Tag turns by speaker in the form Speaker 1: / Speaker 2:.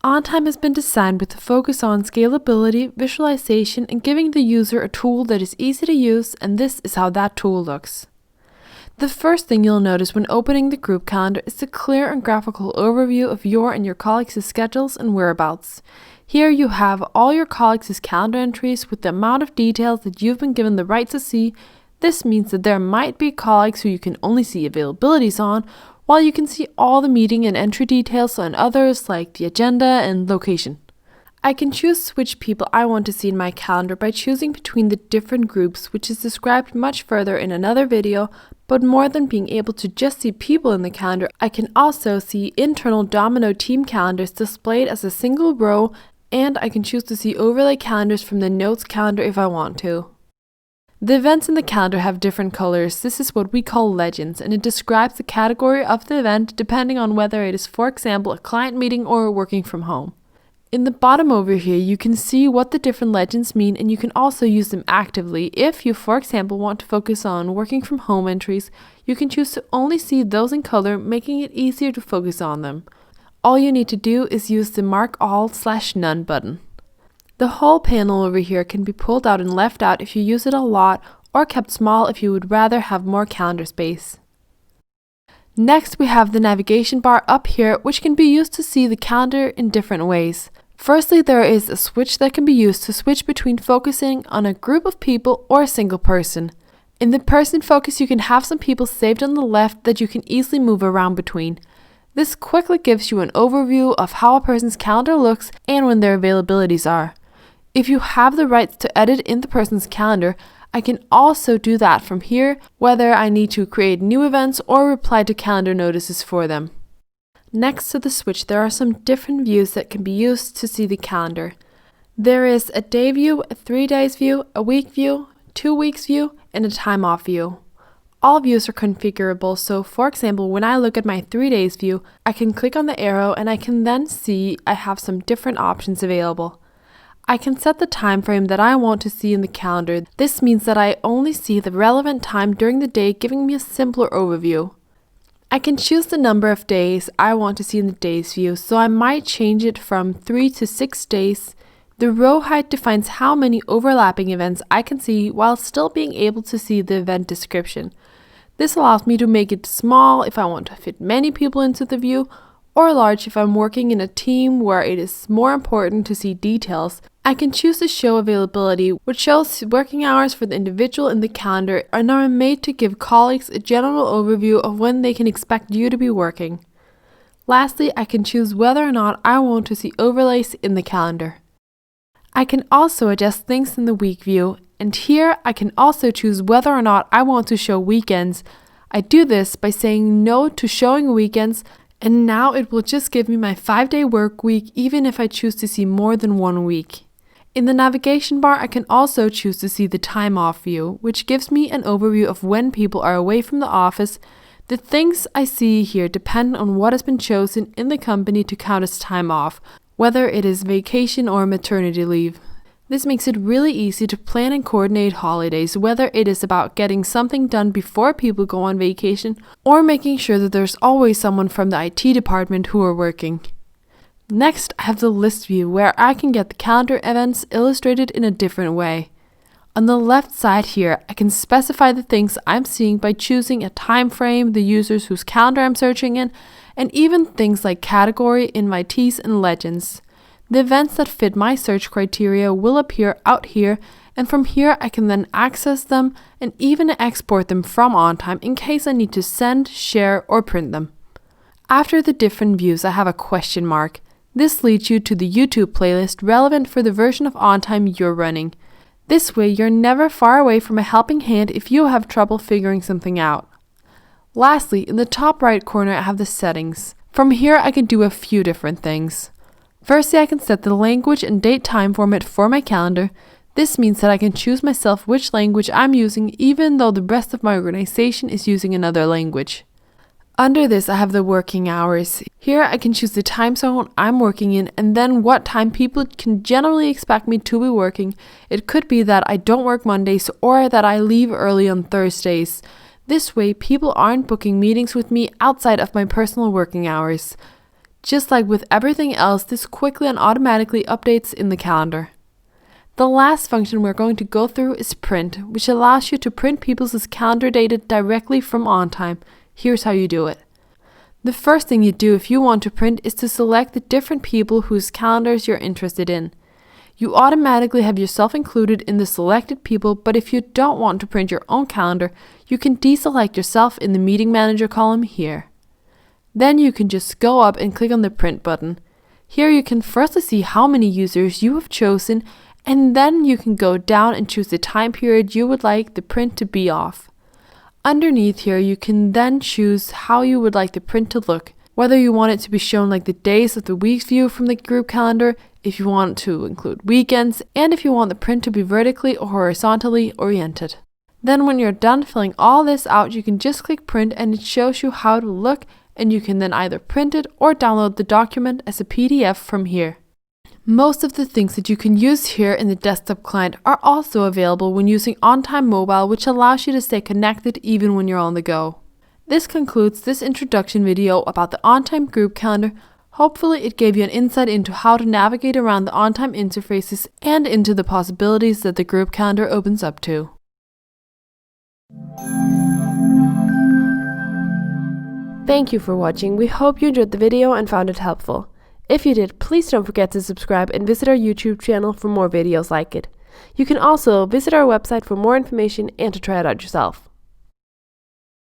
Speaker 1: OnTime has been designed with a focus on scalability, visualization, and giving the user a tool that is easy to use, and this is how that tool looks. The first thing you'll notice when opening the group calendar is the clear and graphical overview of your and your colleagues' schedules and whereabouts. Here you have all your colleagues' calendar entries with the amount of details that you've been given the right to see. This means that there might be colleagues who you can only see availabilities on, while you can see all the meeting and entry details on others like the agenda and location. I can choose which people I want to see in my calendar by choosing between the different groups, which is described much further in another video, but more than being able to just see people in the calendar, I can also see internal Domino team calendars displayed as a single row, and I can choose to see overlay calendars from the notes calendar if I want to. The events in the calendar have different colors. This is what we call legends, and it describes the category of the event depending on whether it is, for example, a client meeting or working from home. In the bottom over here, you can see what the different legends mean, and you can also use them actively. If you, for example, want to focus on working from home entries, you can choose to only see those in color, making it easier to focus on them. All you need to do is use the Mark All/None button. The whole panel over here can be pulled out and left out if you use it a lot, or kept small if you would rather have more calendar space. Next, we have the navigation bar up here, which can be used to see the calendar in different ways. Firstly, there is a switch that can be used to switch between focusing on a group of people or a single person. In the person focus, you can have some people saved on the left that you can easily move around between. This quickly gives you an overview of how a person's calendar looks and when their availabilities are. If you have the rights to edit in the person's calendar, I can also do that from here, whether I need to create new events or reply to calendar notices for them. Next to the switch, there are some different views that can be used to see the calendar. There is a day view, a 3 days view, a week view, 2 weeks view, and a time off view. All views are configurable, so for example, when I look at my 3 days view, I can click on the arrow and I can then see I have some different options available. I can set the time frame that I want to see in the calendar. This means that I only see the relevant time during the day, giving me a simpler overview. I can choose the number of days I want to see in the days view, so I might change it from 3 to 6 days. The row height defines how many overlapping events I can see while still being able to see the event description. This allows me to make it small if I want to fit many people into the view, or large if I'm working in a team where it is more important to see details. I can choose to show availability, which shows working hours for the individual in the calendar and are made to give colleagues a general overview of when they can expect you to be working. Lastly, I can choose whether or not I want to see overlays in the calendar. I can also adjust things in the week view, and here I can also choose whether or not I want to show weekends. I do this by saying no to showing weekends, and now it will just give me my 5-day work week even if I choose to see more than 1 week. In the navigation bar, I can also choose to see the time off view, which gives me an overview of when people are away from the office. The things I see here depend on what has been chosen in the company to count as time off, whether it is vacation or maternity leave. This makes it really easy to plan and coordinate holidays, whether it is about getting something done before people go on vacation or making sure that there's always someone from the IT department who are working. Next, I have the list view where I can get the calendar events illustrated in a different way. On the left side here, I can specify the things I'm seeing by choosing a time frame, the users whose calendar I'm searching in, and even things like category, invitees, and legends. The events that fit my search criteria will appear out here, and from here I can then access them and even export them from OnTime in case I need to send, share, or print them. After the different views, I have a question mark. This leads you to the YouTube playlist relevant for the version of OnTime you're running. This way, you're never far away from a helping hand if you have trouble figuring something out. Lastly, in the top right corner, I have the settings. From here, I can do a few different things. Firstly, I can set the language and date time format for my calendar. This means that I can choose myself which language I'm using even though the rest of my organization is using another language. Under this, I have the working hours. Here I can choose the time zone I'm working in and then what time people can generally expect me to be working. It could be that I don't work Mondays or that I leave early on Thursdays. This way, people aren't booking meetings with me outside of my personal working hours. Just like with everything else, this quickly and automatically updates in the calendar. The last function we're going to go through is print, which allows you to print people's calendar data directly from OnTime. Here's how you do it. The first thing you do if you want to print is to select the different people whose calendars you're interested in. You automatically have yourself included in the selected people, but if you don't want to print your own calendar, you can deselect yourself in the Meeting Manager column here. Then you can just go up and click on the Print button. Here you can firstly see how many users you have chosen, and then you can go down and choose the time period you would like the print to be off. Underneath here, you can then choose how you would like the print to look, whether you want it to be shown like the days of the week view from the group calendar, if you want to include weekends, and if you want the print to be vertically or horizontally oriented. Then when you're done filling all this out, you can just click print and it shows you how to look, and you can then either print it or download the document as a PDF from here. Most of the things that you can use here in the desktop client are also available when using OnTime Mobile, which allows you to stay connected even when you're on the go. This concludes this introduction video about the OnTime Group Calendar. Hopefully it gave you an insight into how to navigate around the OnTime interfaces and into the possibilities that the group calendar opens up to. Thank you for watching. We hope you enjoyed the video and found it helpful. If you did, please don't forget to subscribe and visit our YouTube channel for more videos like it. You can also visit our website for more information and to try it out yourself.